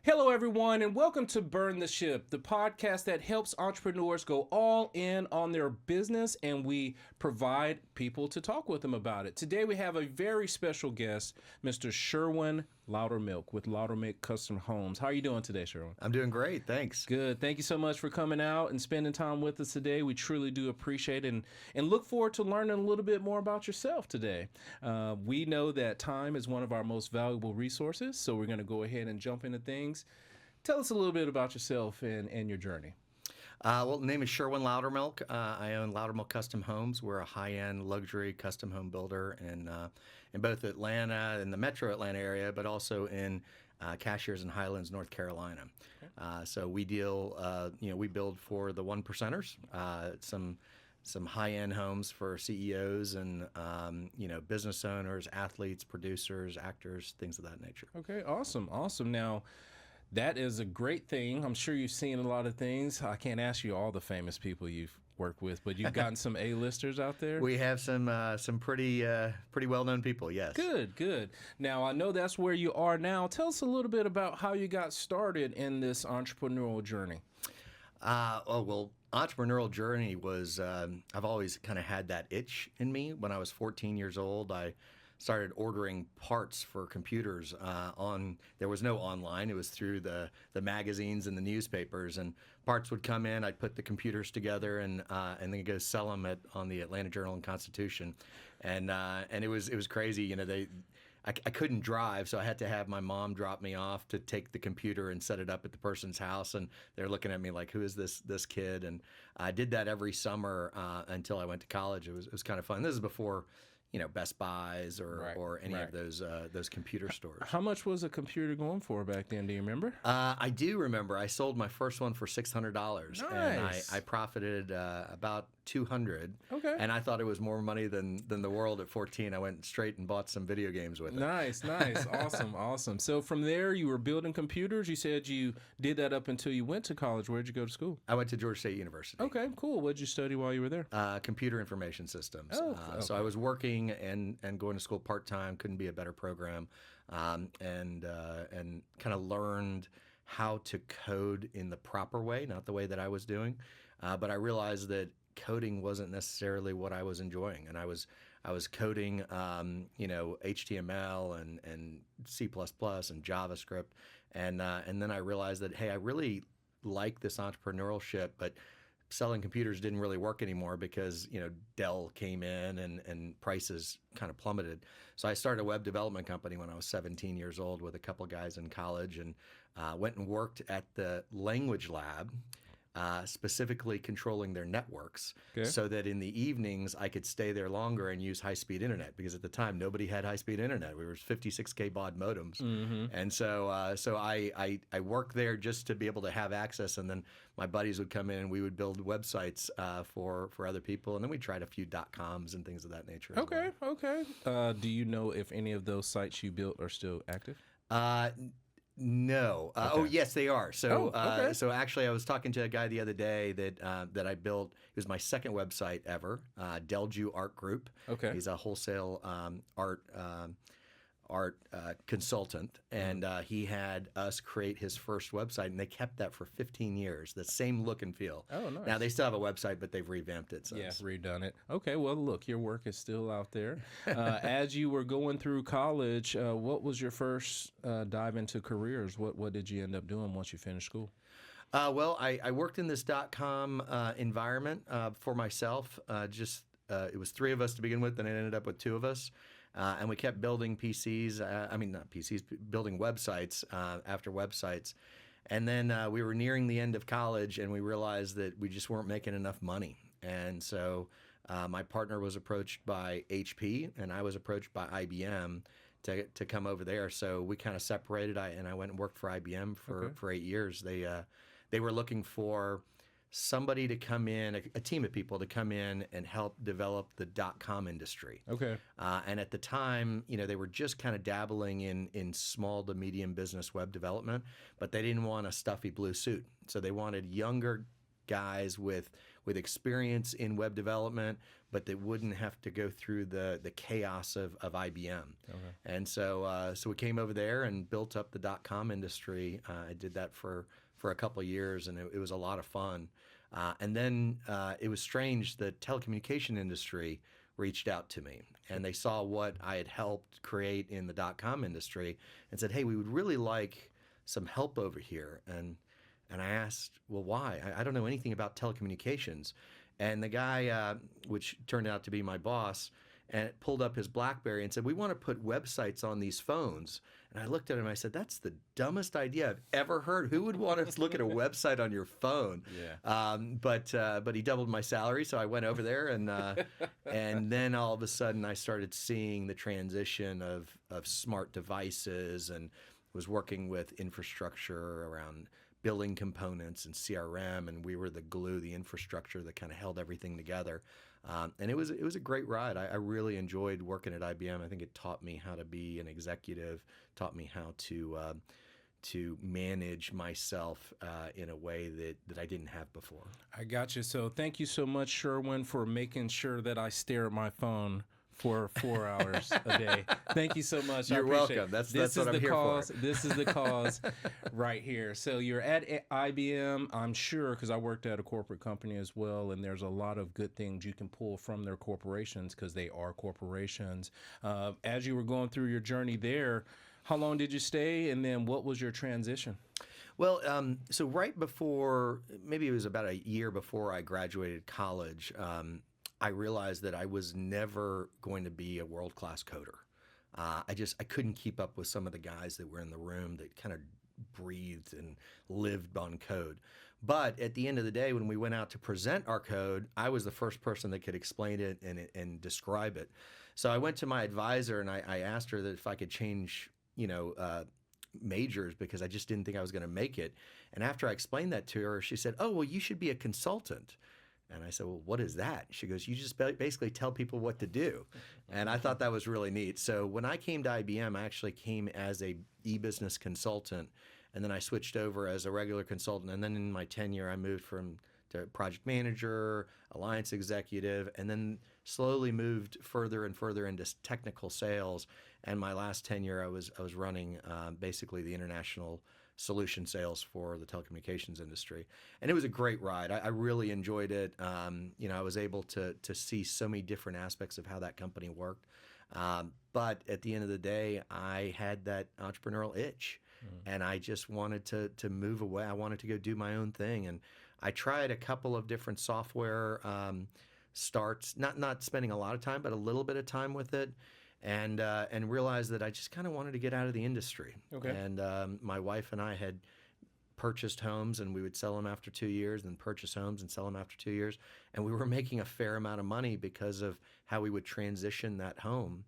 Hello, everyone, and welcome to Burn the Ship, the podcast that helps entrepreneurs go all in on their business, and we provide people to talk with them about it. Today, we have a very special guest, Mr. Sherwin Loudermilk with Loudermilk Custom Homes. How are you doing today, Sherwin? I'm doing great, thanks. Good. Thank you so much for coming out and spending time with us today. We truly do appreciate it and look forward to learning a little bit more about yourself today. We know that time is one of our most valuable resources, so we're going to go ahead and jump into things. Tell us a little bit about yourself and your journey. Well, the name is Sherwin Loudermilk. I own Loudermilk Custom Homes. We're a high-end luxury custom home builder in both Atlanta and the metro Atlanta area, but also in Cashiers and Highlands, North Carolina. Okay. So we deal, we build for the one percenters, some high-end homes for CEOs and, business owners, athletes, producers, actors, things of that nature. Okay, awesome. Now, that is a great thing. I'm sure you've seen a lot of things. I can't ask you all the famous people you've worked with, but you've gotten some A-listers out there? We have some pretty well-known people, yes. Good. Now, I know that's where you are now. Tell us a little bit about how you got started in this entrepreneurial journey. Entrepreneurial journey was, I've always kind of had that itch in me. When I was 14 years old, I started ordering parts for computers there was no online. It was through the magazines and the newspapers, and parts would come in. I'd put the computers together and then go sell them on the Atlanta Journal and Constitution, and it was crazy. I couldn't drive, so I had to have my mom drop me off to take the computer and set it up at the person's house, and they're looking at me like, who is this kid? And I did that every summer until I went to college. It was kind of fun. This is before Best Buys or any of those computer stores. How much was a computer going for back then? Do you remember? I do remember. I sold my first one for $600. Nice. And I profited about $200. Okay. And I thought it was more money than the world at 14. I went straight and bought some video games with it. Nice. Awesome. So from there, you were building computers. You said you did that up until you went to college. Where did you go to school? I went to Georgia State University. Okay, cool. What did you study while you were there? Computer information systems. Oh, okay. So I was working and going to school part-time. Couldn't be a better program, and kind of learned how to code in the proper way, not the way that I was doing, but I realized that coding wasn't necessarily what I was enjoying, and I was coding HTML and C++ and JavaScript, and then I realized that, hey, I really like this entrepreneurship, but selling computers didn't really work anymore because Dell came in and prices kind of plummeted. So I started a web development company when I was 17 years old with a couple guys in college, and went and worked at the language lab, specifically controlling their networks, so that in the evenings I could stay there longer and use high-speed internet, because at the time nobody had high-speed internet. We were 56K baud modems, and so I worked there just to be able to have access, and then my buddies would come in and we would build websites for other people, and then we tried a few .coms and things of that nature. Okay. Do you know if any of those sites you built are still active? No. Okay. Oh, yes, they are. So, okay. So actually, I was talking to a guy the other day that I built. It was my second website ever. Delju Art Group. Okay. He's a wholesale art consultant, and he had us create his first website, and they kept that for 15 years. The same look and feel. Oh, nice. Now they still have a website, but they've revamped it since. Yeah, redone it. Okay, well, look, your work is still out there. As you were going through college, what was your first dive into careers? What did you end up doing once you finished school? I worked in this .com environment for myself. It was three of us to begin with, and it ended up with two of us. And we kept building building websites after websites. And then we were nearing the end of college, and we realized that we just weren't making enough money. And so my partner was approached by HP, and I was approached by IBM to come over there. So we kind of separated, and I went and worked for IBM for 8 years. They were looking for somebody to come in, a team of people to come in and help develop the .com industry. Okay. And at the time, they were just kind of dabbling in small to medium business web development, but they didn't want a stuffy blue suit. So they wanted younger guys with experience in web development, but that wouldn't have to go through the chaos of IBM. Okay. And so we came over there and built up the .com industry. I did that for a couple of years, and it was a lot of fun. And then it was strange, the telecommunication industry reached out to me, and they saw what I had helped create in the .com industry and said, hey, we would really like some help over here. And I asked, well, why? I don't know anything about telecommunications. And the guy, which turned out to be my boss, and pulled up his BlackBerry and said, we want to put websites on these phones. And I looked at him and I said, that's the dumbest idea I've ever heard. Who would want to look at a website on your phone? Yeah. But he doubled my salary, so I went over there, and then all of a sudden I started seeing the transition of smart devices, and was working with infrastructure around billing components and CRM, and we were the glue, the infrastructure that kind of held everything together. And it was a great ride. I really enjoyed working at IBM. I think it taught me how to be an executive, taught me how to manage myself in a way that I didn't have before. I got you. So thank you so much, Sherwin, for making sure that I stare at my phone for 4 hours a day. Thank you so much. You're welcome. It. That's this what is I'm the here cause. for. This is the cause right here. So you're at IBM, I'm sure, because I worked at a corporate company as well, and there's a lot of good things you can pull from their corporations because they are corporations. As you were going through your journey there, how long did you stay, and then what was your transition? Well, so right before, maybe it was about a year before I graduated college, I realized that I was never going to be a world-class coder. I couldn't keep up with some of the guys that were in the room that kind of breathed and lived on code. But at the end of the day, when we went out to present our code, I was the first person that could explain it and describe it. So I went to my advisor and I asked her that if I could change, majors, because I just didn't think I was going to make it. And after I explained that to her, she said, oh, well, you should be a consultant. And I said, well, what is that? She goes, you just basically tell people what to do. And I thought that was really neat. So when I came to IBM, I actually came as a e-business consultant, and then I switched over as a regular consultant. And then in my tenure, I moved to project manager, alliance executive, and then slowly moved further and further into technical sales. And my last tenure, I was running basically the international solution sales for the telecommunications industry. And it was a great ride. I really enjoyed it. I was able to see so many different aspects of how that company worked. But at the end of the day, I had that entrepreneurial itch, and I just wanted to move away. I wanted to go do my own thing. And I tried a couple of different software starts, not spending a lot of time, but a little bit of time with it. And realized that I just kind of wanted to get out of the industry. Okay. And my wife and I had purchased homes, and we would sell them after 2 years, and purchase homes and sell them after 2 years. And we were making a fair amount of money because of how we would transition that home.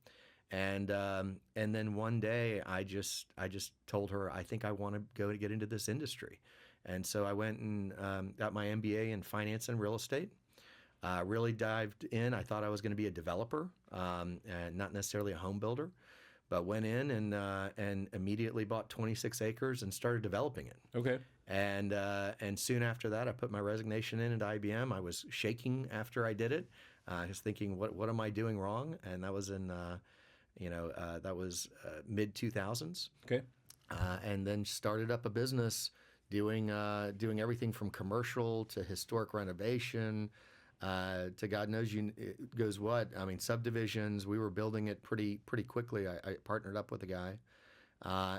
And then one day I just told her, I think I want to go to get into this industry. And so I went and got my MBA in finance and real estate. Really dived in. I thought I was going to be a developer, and not necessarily a home builder, but went in and immediately bought 26 acres and started developing it. Okay. And soon after that, I put my resignation in at IBM. I was shaking after I did it. I was thinking, what am I doing wrong? And that was in mid 2000s. Okay. And then started up a business doing everything from commercial to historic renovation. To God knows goes what. I mean, subdivisions. We were building it pretty quickly. I partnered up with a guy,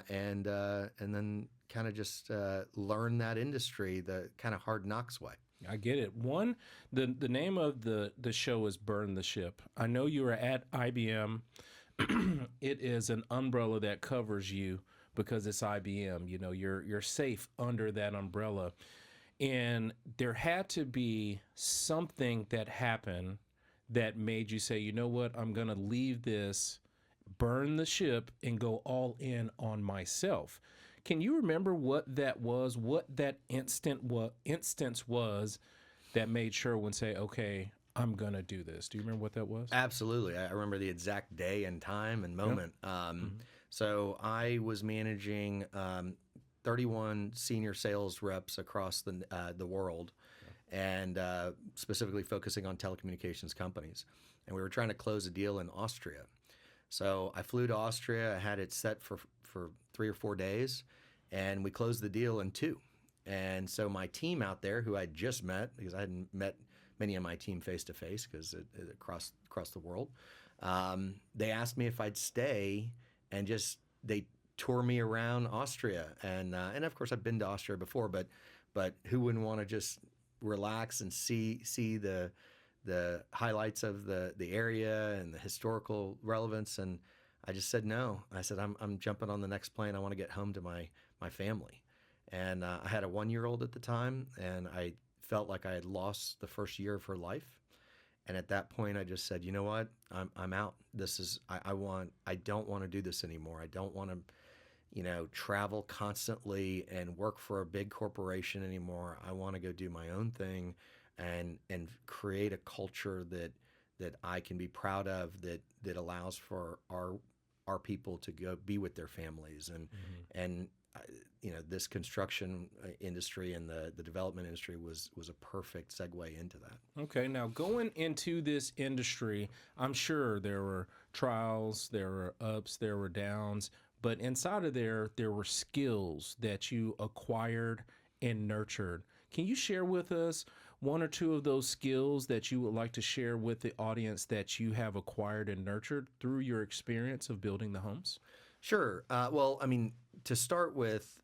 and then kind of just learned that industry the kind of hard knocks way. I get it. The name of the show is Burn the Ship. I know you were at IBM. It is an umbrella that covers you because it's IBM. You know, you're safe under that umbrella. And there had to be something that happened that made you say, you know what, I'm going to leave this, burn the ship, and go all in on myself. Can you remember what that was, what that instance was that made Sherwin say, okay, I'm going to do this? Do you remember what that was? Absolutely. I remember the exact day and time and moment. Yep. So I was managing 31 senior sales reps across the world, and specifically focusing on telecommunications companies. And we were trying to close a deal in Austria. So I flew to Austria. I had it set for 3 or 4 days, and we closed the deal in 2. And so my team out there, who I just met, because I hadn't met many of my team face to face, because across the world, they asked me if I'd stay, and they tour me around Austria. And of course I've been to Austria before, but who wouldn't want to just relax and see the highlights of the area and the historical relevance? And I just said no. I said I'm jumping on the next plane. I want to get home to my family. And I had a 1-year-old at the time, and I felt like I had lost the first year of her life. And at that point, I just said, you know what? I'm out. This is I don't want to do this anymore. I don't want to, travel constantly and work for a big corporation anymore. I want to go do my own thing and create a culture that I can be proud of, that allows for our people to go be with their families. And this construction industry and the development industry was a perfect segue into that. Okay, now going into this industry, I'm sure there were trials, there were ups, there were downs, but inside of there were skills that you acquired and nurtured. Can you share with us 1 or 2 of those skills that you would like to share with the audience that you have acquired and nurtured through your experience of building the homes? Sure. Well, I mean, to start with,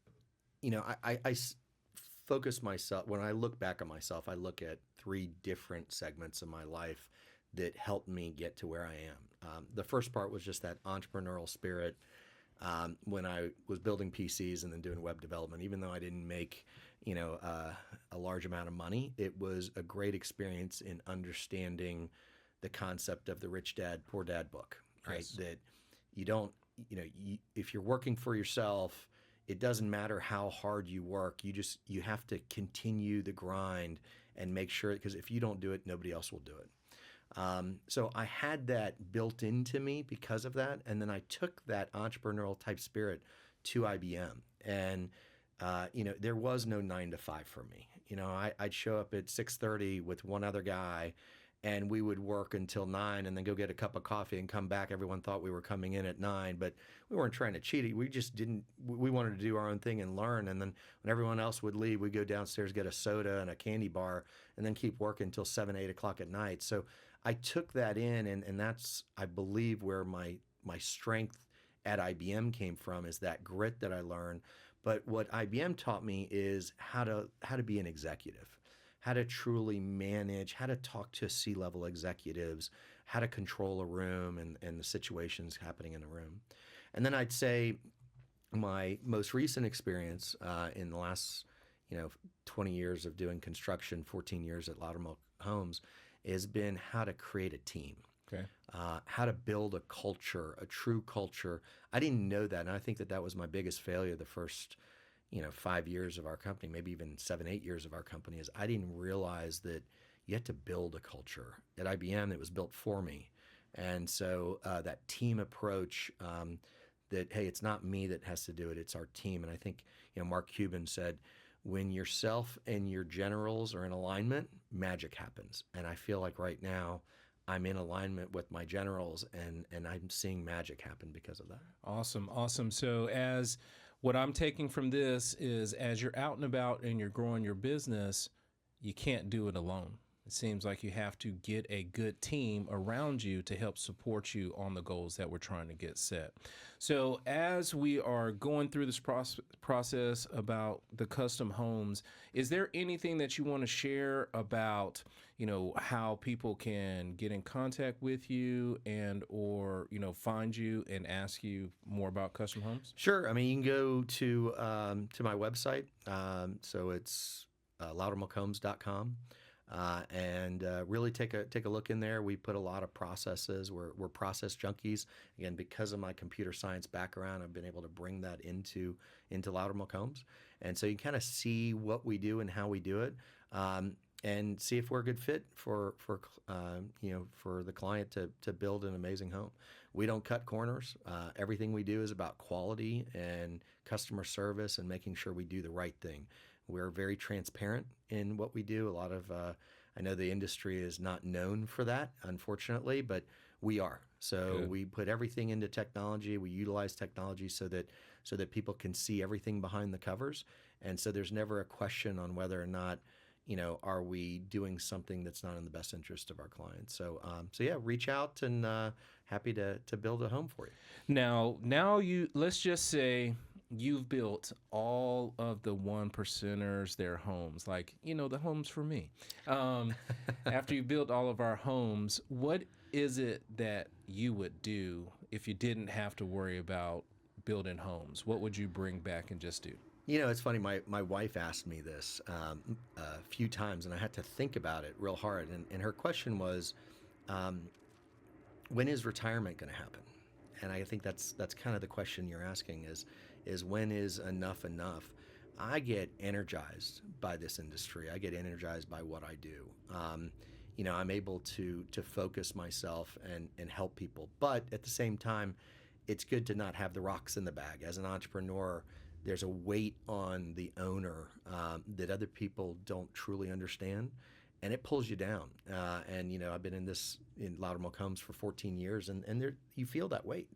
I focus myself, when I look back at myself, I look at 3 different segments of my life that helped me get to where I am. The first part was just that entrepreneurial spirit when I was building PCs and then doing web development. Even though I didn't make, a large amount of money, it was a great experience in understanding the concept of the Rich Dad, Poor Dad book, right? Yes. That you don't, if you're working for yourself, it doesn't matter how hard you work. You have to continue the grind and make sure, because if you don't do it, nobody else will do it. So I had that built into me because of that. And then I took that entrepreneurial type spirit to IBM, and there was no 9 to 5 for me. I'd show up at 6:30 with one other guy, and we would work until 9 and then go get a cup of coffee and come back. Everyone thought we were coming in at 9, but we weren't trying to cheat. We just didn't, we wanted to do our own thing and learn. And then when everyone else would leave, we'd go downstairs, get a soda and a candy bar, and then keep working until 7, 8 o'clock at night. So I took that in, and that's, I believe, where my strength at IBM came from, is that grit that I learned. But what IBM taught me is how to be an executive, how to truly manage, how to talk to C-level executives, how to control a room and the situations happening in a room. And then I'd say my most recent experience in the last 20 years of doing construction, 14 years at Loudermilk Homes, has been how to create a team. Okay. How to build a culture, a true culture. I didn't know that, and I think that was my biggest failure the first 5 years of our company, maybe even 7, 8 years of our company, is I didn't realize that you had to build a culture. At IBM, it was built for me. And so that team approach, that, hey, it's not me that has to do it, it's our team. And I think, Mark Cuban said, when yourself and your generals are in alignment, magic happens. And I feel like right now, I'm in alignment with my generals, and I'm seeing magic happen because of that. Awesome. So what I'm taking from this is, as you're out and about and you're growing your business, you can't do it alone. It seems like you have to get a good team around you to help support you on the goals that we're trying to get set. So as we are going through this process about the custom homes, is there anything that you want to share about, how people can get in contact with you or find you and ask you more about custom homes? Sure. I mean, you can go to my website. So it's loudermilkhomes.com. And really take a look in there. We put a lot of processes. We're process junkies. Again, because of my computer science background, I've been able to bring that into Loudermilk Homes. And so you kind of see what we do and how we do it, and see if we're a good fit for the client to build an amazing home. We don't cut corners. Everything we do is about quality and customer service and making sure we do the right thing. We're very transparent in what we do. A lot of I know the industry is not known for that, unfortunately, but we are. So Good. we put everything into technology. We utilize technology so that people can see everything behind the covers, and so there's never a question on whether or not, are we doing something that's not in the best interest of our clients. So yeah, reach out, and happy to build a home for you. Now let's just say you've built all of the one percenters their homes, like, the homes for me. After you built all of our homes, what is it that you would do if you didn't have to worry about building homes? What would you bring back and just do? It's funny. My wife asked me this a few times, and I had to think about it real hard. And her question was, when is retirement going to happen? And I think that's kind of the question you're asking is when is enough enough? I get energized by this industry. I get energized by what I do. I'm able to focus myself and help people. But at the same time, it's good to not have the rocks in the bag. As an entrepreneur, there's a weight on the owner that other people don't truly understand, and it pulls you down. I've been in Loudermilk Homes for 14 years, and you feel that weight.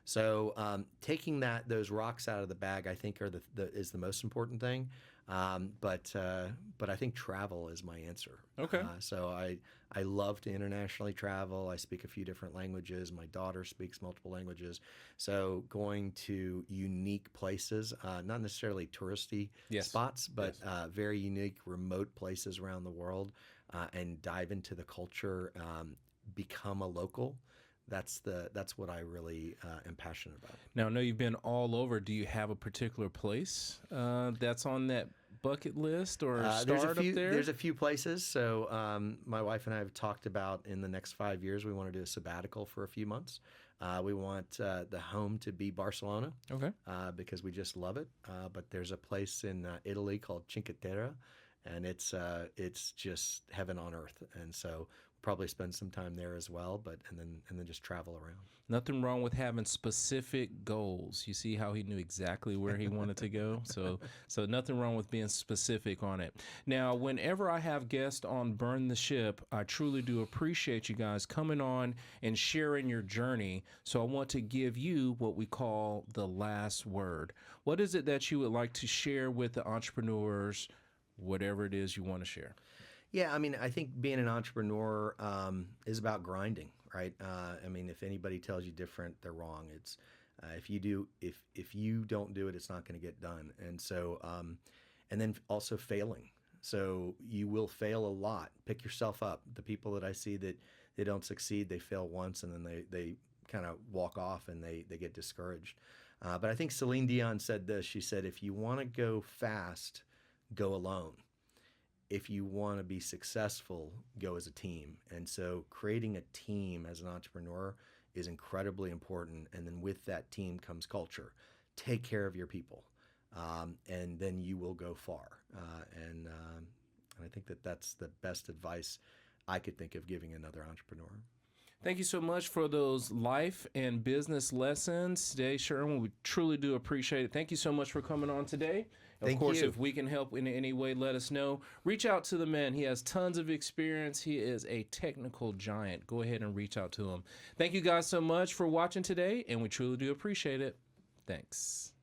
So taking those rocks out of the bag, I think, is the most important thing. But I think travel is my answer. Okay. So I love to internationally travel. I speak a few different languages. My daughter speaks multiple languages. So going to unique places, not necessarily touristy spots, but very unique, remote places around the world, and dive into the culture, become a local. That's what I really am passionate about. Now, I know you've been all over. Do you have a particular place that's on that bucket list or start up there? There's a few places. So my wife and I have talked about in the next 5 years, we want to do a sabbatical for a few months. We want the home to be Barcelona, okay, because we just love it. But there's a place in Italy called Cinque Terre, and it's just heaven on earth. And so probably spend some time there as well, and then just travel around. Nothing wrong with having specific goals. You see how he knew exactly where he wanted to go? So nothing wrong with being specific on it. Now, whenever I have guests on Burn the Ship, I truly do appreciate you guys coming on and sharing your journey. So I want to give you what we call the last word. What is it that you would like to share with the entrepreneurs, whatever it is you want to share? Yeah, I think being an entrepreneur is about grinding, right? If anybody tells you different, they're wrong. It's if you don't do it, it's not going to get done. And so, and then also failing. So you will fail a lot. Pick yourself up. The people that I see that they don't succeed, they fail once, and then they kind of walk off and they get discouraged. But I think Celine Dion said this. She said, "If you want to go fast, go alone. If you want to be successful, go as a team." And so creating a team as an entrepreneur is incredibly important. And then with that team comes culture. Take care of your people, and then you will go far. And I think that's the best advice I could think of giving another entrepreneur. Thank you so much for those life and business lessons today, Sherwin. We truly do appreciate it. Thank you so much for coming on today. Of course, if we can help in any way, let us know. Reach out to the man. He has tons of experience. He is a technical giant. Go ahead and reach out to him. Thank you guys so much for watching today, and we truly do appreciate it. Thanks.